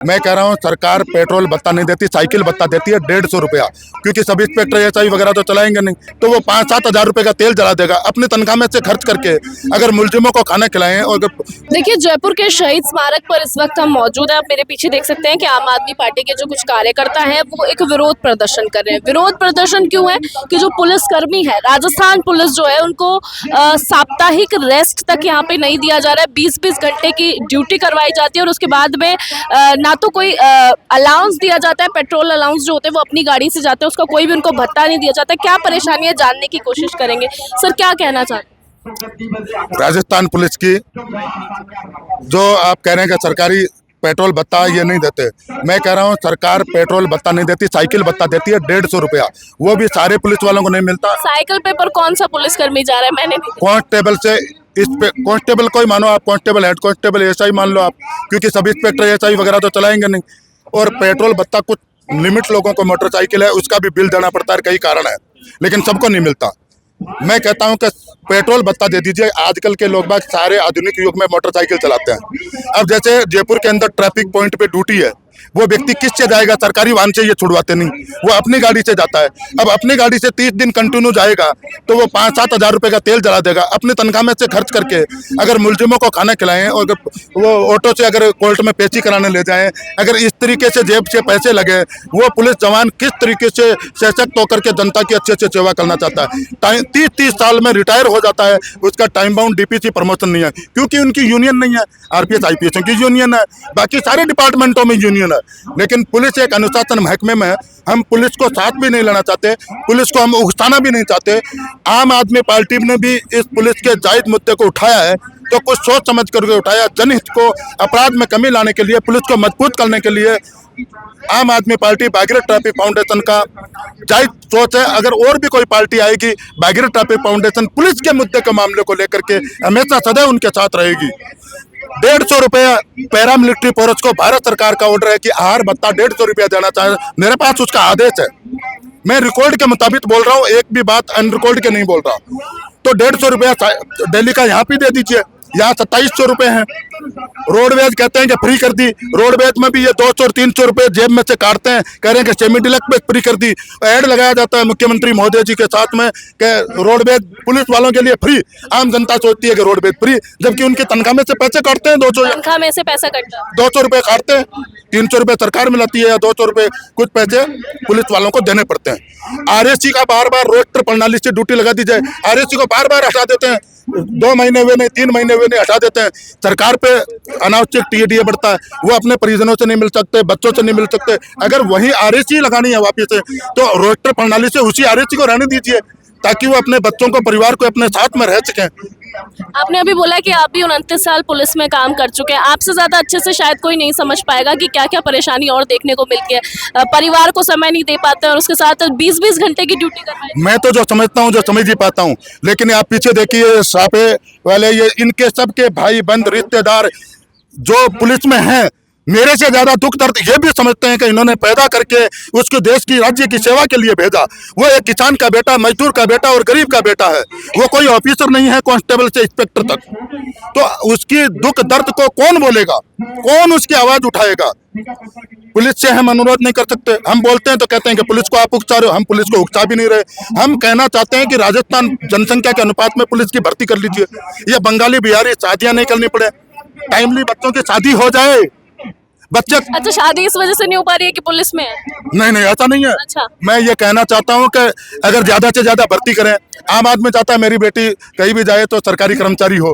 मैं कह रहा हूँ सरकार पेट्रोल भत्ता नहीं देती, साइकिल भत्ता देती है 150 रुपया, क्योंकि सब इंस्पेक्टर एसआई वगैरह तो चलाएंगे नहीं, तो वो 5-7 हज़ार रुपए का तेल जला देगा अपनी तनख्वाह में से खर्च करके, अगर मुलजिमों को खाना खिलाएं। और देखिए, जयपुर के शहीद स्मारक पर इस वक्त हम मौजूद हैं। आप मेरे पीछे देख सकते हैं कि आम आदमी पार्टी के जो कुछ कार्यकर्ता हैं वो एक विरोध प्रदर्शन कर रहे हैं। विरोध प्रदर्शन क्यों है कि जो पुलिसकर्मी है, राजस्थान पुलिस जो है, उनको साप्ताहिक रेस्ट तक यहाँ पे नहीं दिया जा रहा है। 20-20 घंटे की ड्यूटी करवाई जाती है और उसके बाद में ना तो कोई अलाउंस दिया जाता है, पेट्रोल अलाउंस जो होते हैं वो अपनी गाड़ी से जाते हैं, उसका कोई भी उनको भत्ता नहीं दिया जाता। क्या परेशानी है जानने की कोशिश करेंगे। सर, क्या कहना चाहते हैं? राजस्थान पुलिस की जो आप कह रहे हैं कि सरकारी पेट्रोल भत्ता ये नहीं देते, मैं कह रहा हूँ सरकार पेट्रोल भत्ता नहीं देती, साइकिल भत्ता देती है 150 रुपया, वो भी सारे पुलिस वालों को नहीं मिलता। साइकिल पे पर कौन सा पुलिसकर्मी जा रहा है? मैंने नहीं। कांस्टेबल से इस पे कांस्टेबल को ही मानो आप, कांस्टेबल हेड कांस्टेबल एसआई मान लो आप, क्योंकि सब इंस्पेक्टर एसआई वगैरह तो चलाएंगे नहीं। और पेट्रोल भत्ता कुछ लिमिट लोगों को, मोटरसाइकिल है उसका भी बिल देना पड़ता है, कई कारण है, लेकिन सबको नहीं मिलता। मैं कहता हूं कि पेट्रोल भत्ता दे दीजिए। आजकल के लोग बाग सारे आधुनिक युग में मोटरसाइकिल चलाते हैं। अब जैसे जयपुर के अंदर ट्रैफिक पॉइंट पे ड्यूटी है, वो व्यक्ति किससे जाएगा? सरकारी वाहन से ये छुड़वाते नहीं, वो अपनी गाड़ी से जाता है। अब अपनी गाड़ी से 30 दिन कंटिन्यू जाएगा तो वो 5-7 हज़ार रुपए का तेल जला देगा अपनी तनख्वाह में से खर्च करके, अगर मुलजिमों को खाना खिलाएं और वो ऑटो से अगर कोर्ट में पेशी कराने ले जाएं, अगर इस तरीके से जेब से पैसे लगे, वो पुलिस जवान किस तरीके से सशक्त होकर के जनता की अच्छे से सेवा करना चाहता है? 30-30 साल में रिटायर हो जाता है, उसका टाइम बाउंड डीपीसी प्रमोशन नहीं है, क्योंकि उनकी यूनियन नहीं है। आरपीएस आईपीएस की यूनियन है, बाकी सारे डिपार्टमेंटों में यूनियन है, लेकिन पुलिस एक अनुशासन महकमे में है। हम पुलिस को साथ भी नहीं लेना चाहते, पुलिस को हम उकसाना भी नहीं चाहते। आम आदमी पार्टी ने भी इस पुलिस के जायज मुद्दे को उठाया है, तो कुछ सोच समझ करके उठाया। जनहित को, अपराध में कमी लाने के लिए, पुलिस को मजबूत करने के लिए आम आदमी पार्टी भागीरथ ट्रैफिक फाउंडेशन का जायज सोच है। अगर और भी कोई पार्टी आएगी, भागीरथ ट्रैफिक फाउंडेशन पुलिस के मुद्दे के मामले को लेकर के हमेशा सदैव उनके साथ रहेगी। 150 रुपया पैरामिलिट्री फोर्स को भारत सरकार का ऑर्डर है कि आहार भत्ता 150 रुपया देना चाहे, मेरे पास उसका आदेश है। मैं रिकॉर्ड के मुताबिक बोल रहा हूँ, एक भी बात अनरिकॉर्ड के नहीं बोल रहा। तो 150 रुपया दिल्ली का यहाँ भी दे दीजिए, यहाँ 2700 रुपये हैं। रोडवेज कहते हैं कि फ्री कर दी, रोडवेज में भी ये 200 और 300 रुपये जेब में से काटते हैं, कह रहे हैं कि सेमी डिलक्स में फ्री कर दी। ऐड लगाया जाता है मुख्यमंत्री महोदय जी के साथ में कि रोडवेज पुलिस वालों के लिए फ्री। आम जनता सोचती है कि रोडवेज फ्री, जबकि उनकी तनख्वाह में से पैसे काटते हैं। 200 तनख्वाह में से पैसा कटता है, 200 रुपये काटते हैं, 300 रुपये सरकार मिलाती है, या 200 रुपये कुछ पैसे पुलिस वालों को देने पड़ते हैं। आरएससी का बार बार रोस्टर प्रणाली से ड्यूटी लगा दी जाए, आरएससी को बार बार हटा देते हैं, 2 महीने हुए नहीं, 3 महीने हुए नहीं, हटा देते हैं। सरकार पे अनावश्यक टीएडीए बढ़ता है, वो अपने परिजनों से नहीं मिल सकते, बच्चों से नहीं मिल सकते। अगर वही आरएससी लगानी है वापिस से, तो रोस्टर प्रणाली से उसी आरएससी को रहने दीजिए, ताकि वो अपने बच्चों को, परिवार को अपने साथ में रह सकें। आपने अभी बोला कि आप भी 29 साल पुलिस में काम कर चुके हैं। आपसे ज्यादा अच्छे से शायद कोई नहीं समझ पाएगा कि क्या क्या परेशानी और देखने को मिलती है। परिवार को समय नहीं दे पाते और उसके साथ 20-20 घंटे की ड्यूटी करवाई। मैं तो जो समझता हूँ, जो समझ ही पाता हूँ, लेकिन आप पीछे देखिए सापे वाले, ये इनके सबके भाई बंद रिश्तेदार जो पुलिस में हैं, मेरे से ज्यादा दुख दर्द ये भी समझते हैं कि इन्होंने पैदा करके उसको देश की, राज्य की सेवा के लिए भेजा। वो एक किसान का बेटा, मजदूर का बेटा और गरीब का बेटा है, वो कोई ऑफिसर नहीं है, कांस्टेबल से इंस्पेक्टर तक। तो उसकी दुख दर्द को कौन बोलेगा, कौन उसकी आवाज उठाएगा? पुलिस से हम अनुरोध नहीं कर सकते। हम बोलते हैं तो कहते हैं कि पुलिस को आप उकसा रहे हो, हम पुलिस को उकसा भी नहीं रहे। हम कहना चाहते हैं कि राजस्थान जनसंख्या के अनुपात में पुलिस की भर्ती कर लीजिए, ये बंगाली बिहारी शादियां नहीं करनी पड़े, टाइमली बच्चों की शादी हो जाए। बच्चे, अच्छा, शादी इस वजह से नहीं हो पा रही है कि पुलिस में है? नहीं नहीं, ऐसा नहीं है। अच्छा। मैं ये कहना चाहता हूँ कि अगर ज्यादा से ज्यादा भर्ती करें। आम आदमी चाहता है मेरी बेटी कहीं भी जाए तो सरकारी कर्मचारी हो,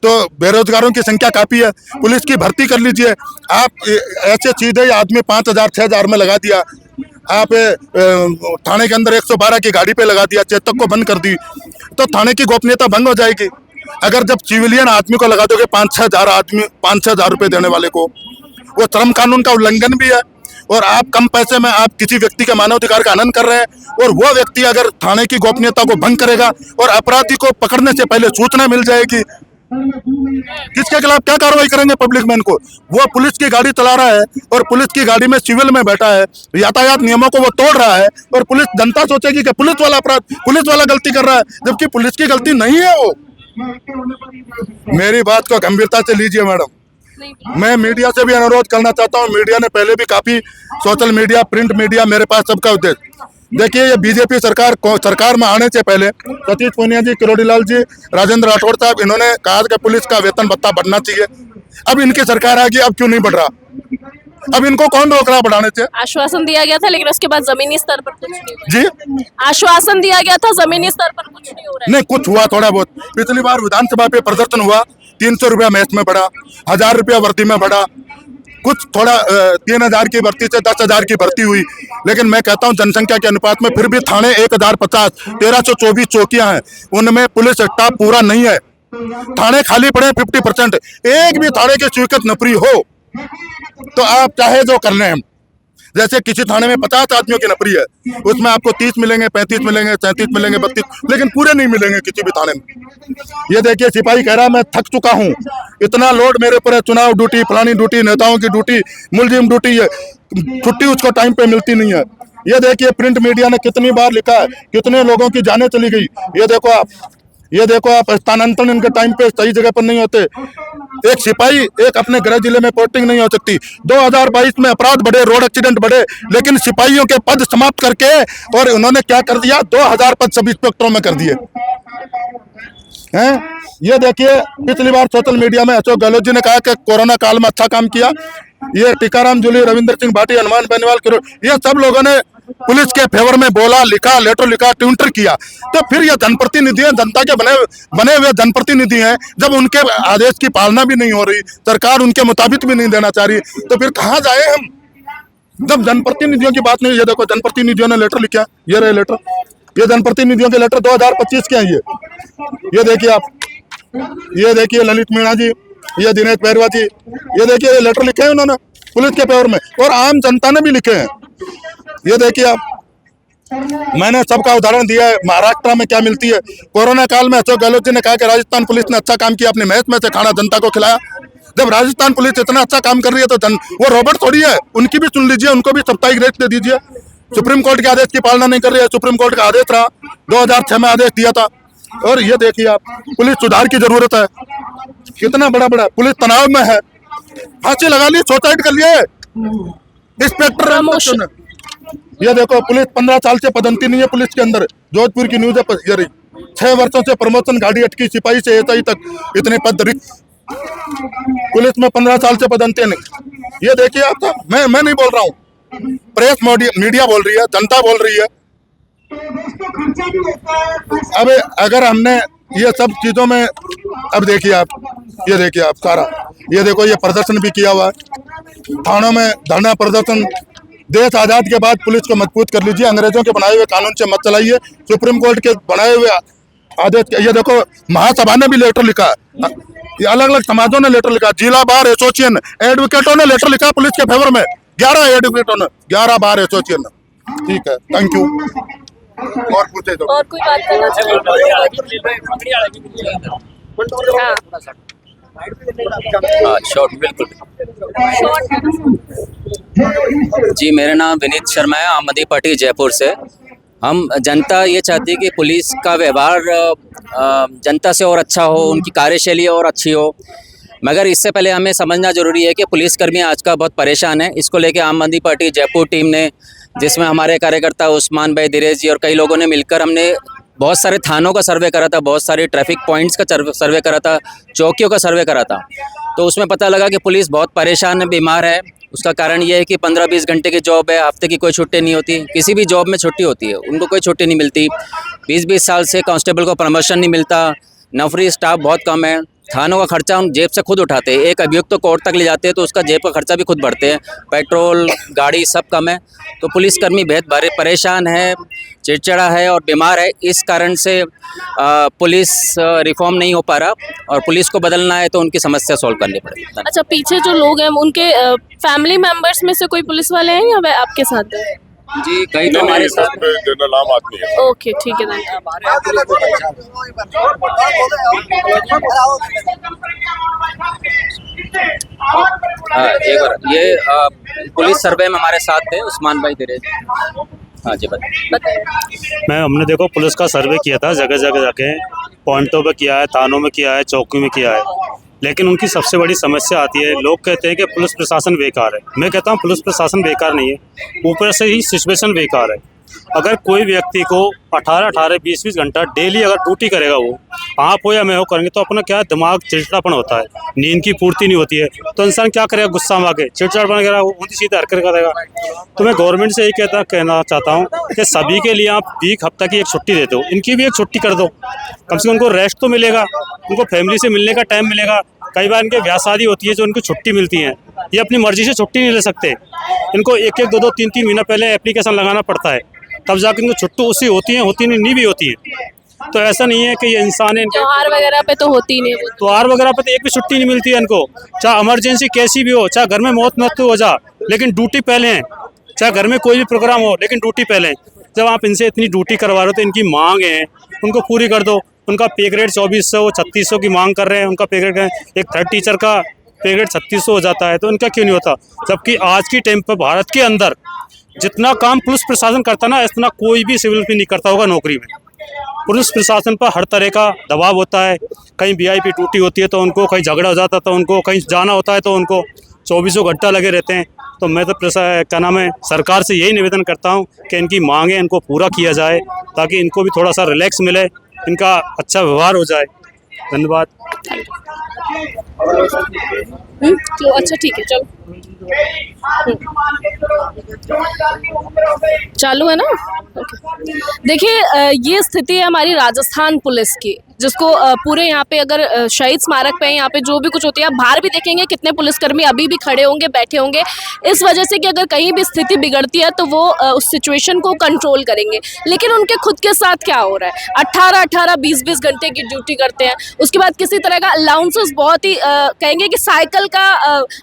तो बेरोजगारों की संख्या काफी है, पुलिस की भर्ती कर लीजिए। आप ऐसे सीधे आदमी 5,000-6,000 में लगा दिया, आप थाने के अंदर 112 की गाड़ी पे लगा दिया, चेतक को बंद कर दी, तो थाने की गोपनीयता भंग हो जाएगी। अगर जब सिविलियन आदमी को लगा दोगे 5-6 हज़ार रुपये देने वाले को, वो श्रम कानून का उल्लंघन भी है। और आप कम पैसे में आप किसी व्यक्ति के मानवाधिकार का हनन कर रहे हैं, और वो व्यक्ति अगर थाने की गोपनीयता को भंग करेगा और अपराधी को पकड़ने से पहले सूचना मिल जाएगी, किसके खिलाफ क्या कार्रवाई करेंगे पब्लिक मैन को? वो पुलिस की गाड़ी चला रहा है और पुलिस की गाड़ी में सिविल में बैठा है, यातायात नियमों को वो तोड़ रहा है, और पुलिस, जनता सोचेगी कि पुलिस वाला अपराध, पुलिस वाला गलती कर रहा है, जबकि पुलिस की गलती नहीं है वो। मेरी बात को गंभीरता से लीजिए मैडम। नहीं मैं मीडिया से भी अनुरोध करना चाहता हूँ, मीडिया ने पहले भी काफी, सोशल मीडिया, प्रिंट मीडिया, मेरे पास सबका उद्देश्य। देखिए, ये बीजेपी सरकार में आने से पहले सतीश पूनिया जी, किरोड़ीलाल जी, राजेंद्र राठौड़ साहब, इन्होंने कहा कि पुलिस का वेतन भत्ता बढ़ना चाहिए। अब इनकी सरकार आ गई, अब क्यों नहीं बढ़ रहा? अब इनको कौन रोक रहा बढ़ाने से? आश्वासन दिया गया था लेकिन उसके बाद जमीनी स्तर पर कुछ नहीं हुआ। जी आश्वासन दिया गया था, जमीनी स्तर पर कुछ नहीं हो रहा है। नहीं, कुछ हुआ थोड़ा बहुत। पिछली बार विधानसभा पे प्रदर्शन हुआ, 300 रुपया मैच में बढ़ा, 1000 रुपया वर्दी में बढ़ा, कुछ थोड़ा 3000 की भर्ती से 10,000 की भर्ती हुई। लेकिन मैं कहता हूं, जनसंख्या के अनुपात में फिर भी थाने 1050, 1324 चौकियां हैं, उनमें पुलिस स्टाफ पूरा नहीं है। थाने खाली पड़े 50%। एक भी थाने की स्वीकृत नौकरी हो तो आप चाहे जो कर लें। हम जैसे किसी थाने में 50 आदमियों की नौकरी है, उसमें आपको 30 मिलेंगे, 35 मिलेंगे, 37 मिलेंगे, 32, लेकिन पूरे नहीं मिलेंगे किसी भी थाने में। ये देखिए, सिपाही कह रहा मैं थक चुका हूँ, इतना लोड मेरे ऊपर है, चुनाव ड्यूटी, फलानी ड्यूटी, नेताओं की ड्यूटी, मुलजिम ड्यूटी है, छुट्टी उसको टाइम पे मिलती नहीं है। ये देखिए, प्रिंट मीडिया ने कितनी बार लिखा है, कितने लोगों की जानें चली गई। ये देखो आप स्थानांतरण इनके टाइम पे सही जगह पर नहीं होते। एक सिपाही एक अपने गृह जिले में पोस्टिंग नहीं हो सकती। 2022 में अपराध बढ़े, रोड एक्सीडेंट बढ़े, लेकिन सिपाहियों के पद समाप्त करके और उन्होंने क्या कर दिया, 2000 पद सब इंस्पेक्टरों में कर दिए हैं। ये देखिए, पिछली बार सोशल मीडिया में अशोक गहलोत जी ने कहा कि कोरोना काल में अच्छा काम किया। ये टीकाराम जूली, रविंद्र सिंह भाटी, हनुमान बेनीवाल, ये सब लोगों ने पुलिस के फेवर में बोला, लिखा, लेटर लिखा, ट्विटर किया। तो फिर ये जनप्रतिनिधि हैं, जनता के बने हुए जनप्रतिनिधि हैं। जब उनके आदेश की पालना भी नहीं हो रही, सरकार उनके मुताबिक भी नहीं देना चाह रही, तो फिर कहाँ जाए हम? जब जनप्रतिनिधियों की बात नहीं। ये देखो, जनप्रतिनिधियों ने लेटर लिखा, ये रहे लेटर, ये जनप्रतिनिधियों के लेटर 2025 के हैं। ये देखिए आप, ये देखिए ललित मीणा जी, ये दिनेश बैरवा जी, ये देखिए, ये लेटर लिखे हैं उन्होंने पुलिस के फेवर में, और आम जनता ने भी लिखे हैं। ये देखिए आप, मैंने सबका उदाहरण दिया है। महाराष्ट्र में क्या मिलती है। कोरोना काल में अशोक गहलोत जी ने कहा कि राजस्थान पुलिस ने अच्छा काम किया, अपने मैच में से खाना जनता को खिलाया। जब राजस्थान पुलिस इतना अच्छा काम कर रही है तो वो रोबोट थोड़ी है, उनकी भी सुन लीजिए, उनको भी साप्ताहिक रेट दे दीजिए। सुप्रीम कोर्ट के आदेश की पालना नहीं कर रही है। सुप्रीम कोर्ट का आदेश रहा, 2006 में आदेश दिया था। और ये देखिए आप, पुलिस सुधार की जरूरत है। कितना बड़ा पुलिस तनाव में है, फांसी लगा ली, सुसाइड कर लिए इंस्पेक्टर ने। ये देखो, पुलिस 15 साल से पदोन्नति नहीं है पुलिस के अंदर। जोधपुर की न्यूज है, ये रही, 6 वर्षों से प्रमोशन गाड़ी अटकी, सिपाही से एसआई तक इतने पद रिक्त। पुलिस में 15 साल से पदोन्नति नहीं। ये देखिए आप, मैं नहीं बोल रहा हूँ, प्रेस मीडिया बोल रही है, जनता बोल रही है। अब अगर हमने ये सब चीजों में, अब देखिए आप, ये देखिए आप सारा, ये देखो, ये प्रदर्शन भी किया हुआ है थानों में, धरना प्रदर्शन। देश आजाद के बाद पुलिस को मजबूत कर लीजिए, अंग्रेजों के बनाए हुए कानून से मत चलाइए, सुप्रीम कोर्ट के बनाए हुए आदेश। ये देखो, महासभा ने भी लेटर लिखा है, अलग अलग समाजों ने लेटर लिखा, जिला बार एसोसिएशन, एडवोकेटों ने लेटर लिखा पुलिस के फेवर में, 11 एडवोकेटों ने, 11 बार एसोसिएशन ने। ठीक है, थैंक यू। और पूछे तो और कोई बात करना शॉर्ट, बिल्कुल जी। मेरा नाम विनीत शर्मा है, आम आदमी पार्टी जयपुर से। हम जनता ये चाहती है कि पुलिस का व्यवहार जनता से और अच्छा हो, उनकी कार्यशैली और अच्छी हो, मगर इससे पहले हमें समझना जरूरी है कि पुलिसकर्मी आज का बहुत परेशान है। इसको लेके आम आदमी पार्टी जयपुर टीम ने, जिसमें हमारे कार्यकर्ता उस्मान भाई, दिनेश जी और कई लोगों ने मिलकर, हमने बहुत सारे थानों का सर्वे करा था, बहुत सारे ट्रैफिक पॉइंट्स का सर्वे करा था, चौकियों का सर्वे करा था। तो उसमें पता लगा कि पुलिस बहुत परेशान है, बीमार है। उसका कारण ये है कि 15-20 घंटे की जॉब है, हफ्ते की कोई छुट्टी नहीं होती। किसी भी जॉब में छुट्टी होती है, उनको कोई छुट्टी नहीं मिलती। 20-20 साल से कांस्टेबल को प्रमोशन नहीं मिलता, नौकरी स्टाफ बहुत कम है। थानों का खर्चा हम जेब से खुद उठाते हैं। एक अभियुक्त तो कोर्ट तक ले जाते हैं तो उसका जेब का खर्चा भी खुद भरते हैं। पेट्रोल, गाड़ी सब कम है। तो पुलिसकर्मी बेहद परेशान है, चिड़चिड़ा है और बीमार है। इस कारण से पुलिस रिफॉर्म नहीं हो पा रहा, और पुलिस को बदलना है तो उनकी समस्या सॉल्व करनी पड़ेगी। अच्छा, पीछे जो लोग हैं उनके फैमिली मेंबर्स में से कोई पुलिस वाले हैं या वह आपके साथ है? जी, कई तो हमारे साथ। जनरल आम आदमी है। ओके, ठीक है, हाँ, एक बार ये पुलिस सर्वे में हमारे साथ थे उस्मान भाई, दिनेश। हाँ जी, बताइए। हमने देखो पुलिस का सर्वे किया था, जगह जगह जाके पॉइंटों पे किया है, थानों में किया है, चौकी में किया है, लेकिन उनकी सबसे बड़ी समस्या आती है, लोग कहते हैं कि पुलिस प्रशासन बेकार है। मैं कहता हूँ पुलिस प्रशासन बेकार नहीं है, ऊपर से ही सिचुएशन बेकार है। अगर कोई व्यक्ति को 18-18, 20-20 घंटा डेली अगर ड्यूटी करेगा, वो आप हो या मैं हो करेंगे, तो अपना क्या दिमाग चिड़चिड़ापन होता है, नींद की पूर्ति नहीं होती है, तो इंसान क्या करेगा, गुस्सा में आके चिड़चिड़ापन करेगा, उल्टी सीधी हरकत करेगा। तो मैं गवर्नमेंट से यही कहना चाहता हूँ कि सभी के लिए आप एक हफ्ता की एक छुट्टी देते हो, इनकी भी एक छुट्टी कर दो, कम से कम उनको रेस्ट तो मिलेगा, उनको फैमिली से मिलने का टाइम मिलेगा। कई बार इनके ब्याह शादी होती है जो इनको छुट्टी मिलती है, ये अपनी मर्जी से छुट्टी नहीं ले सकते, इनको 1-1, 2-2, 3-3 महीना पहले एप्लीकेशन लगाना पड़ता है, तब जाकर इनको छुट्टी उससे होती है, नहीं भी होती है। तो ऐसा नहीं है कि ये इंसान है, त्योहार वगैरह पे तो होती नहीं वो। त्योहार वगैरह पे तो एक भी छुट्टी नहीं मिलती है इनको, चाहे इमरजेंसी कैसी भी हो, चाहे घर में मृत्यु हो जा, लेकिन ड्यूटी पहले है, चाहे घर में कोई भी प्रोग्राम हो, लेकिन ड्यूटी पहले। जब आप इनसे इतनी ड्यूटी करवा रहे हो तो इनकी मांग है, उनको पूरी कर दो। उनका पे ग्रेड 2400, 3600 की मांग कर रहे हैं, उनका पे ग्रेड एक थर्ड टीचर का पे ग्रेड 3600 हो जाता है, तो उनका क्यों नहीं होता? जबकि आज की टाइम पर भारत के अंदर जितना काम पुलिस प्रशासन करता ना, इतना कोई भी सिविल भी नहीं करता होगा नौकरी में। पुलिस प्रशासन पर हर तरह का दबाव होता है, कहीं वीआईपी ड्यूटी होती है तो उनको, कहीं झगड़ा हो जाता है तो उनको, कहीं जाना होता है तो उनको 24 घंटा लगे रहते हैं। तो मैं तो क्या नाम है, सरकार से यही निवेदन करता हूँ कि इनकी मांगें इनको पूरा किया जाए, ताकि इनको भी थोड़ा सा रिलैक्स मिले, इनका अच्छा व्यवहार हो जाए। धन्यवाद। तो अच्छा ठीक है, चलो चालू है ना। ओके। देखिए ये स्थिति है हमारी राजस्थान पुलिस की, जिसको पूरे यहाँ पे अगर शहीद स्मारक पे यहाँ पे जो भी कुछ होती है, आप बाहर भी देखेंगे कितने पुलिसकर्मी अभी भी खड़े होंगे, बैठे होंगे, इस वजह से कि अगर कहीं भी स्थिति बिगड़ती है तो वो उस सिचुएशन को कंट्रोल करेंगे। लेकिन उनके खुद के साथ क्या हो रहा है, 18-18, 20-20 घंटे की ड्यूटी करते हैं, उसके बाद किसी तरह का अलाउंसेस, बहुत ही कहेंगे कि साइकिल का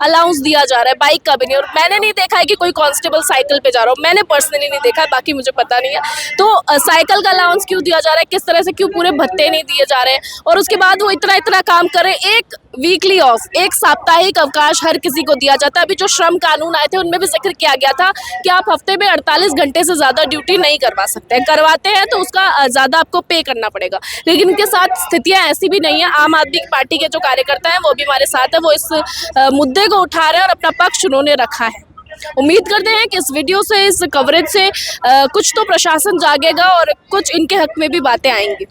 अलाउंस दिया जा रहा है, बाइक का भी नहीं। और मैंने नहीं देखा है कि कोई कांस्टेबल साइकिल पे जा रहा हो, मैंने पर्सनली नहीं देखा है, बाकी मुझे पता नहीं है। तो साइकिल का अलाउंस क्यों दिया जा रहा है, किस तरह से, क्यों पूरे भत्ते नहीं दिए जा रहे हैं, और उसके बाद वो इतना इतना काम कर रहे हैं। एक वीकली ऑफ, एक साप्ताहिक अवकाश हर किसी को दिया जाता है। अभी जो श्रम कानून आए थे उनमें भी जिक्र किया गया था कि आप हफ्ते में 48 घंटे से ज़्यादा ड्यूटी नहीं करवा सकते हैं, करवाते हैं तो उसका ज़्यादा आपको पे करना पड़ेगा। लेकिन उनके साथ स्थितियाँ ऐसी भी नहीं है। आम आदमी पार्टी के जो कार्यकर्ता हैं वो भी हमारे साथ है, वो इस मुद्दे को उठा रहे हैं और अपना पक्ष उन्होंने रखा है। उम्मीद करते हैं कि इस वीडियो से, इस कवरेज से कुछ तो प्रशासन जागेगा और कुछ इनके हक में भी बातें आएंगी।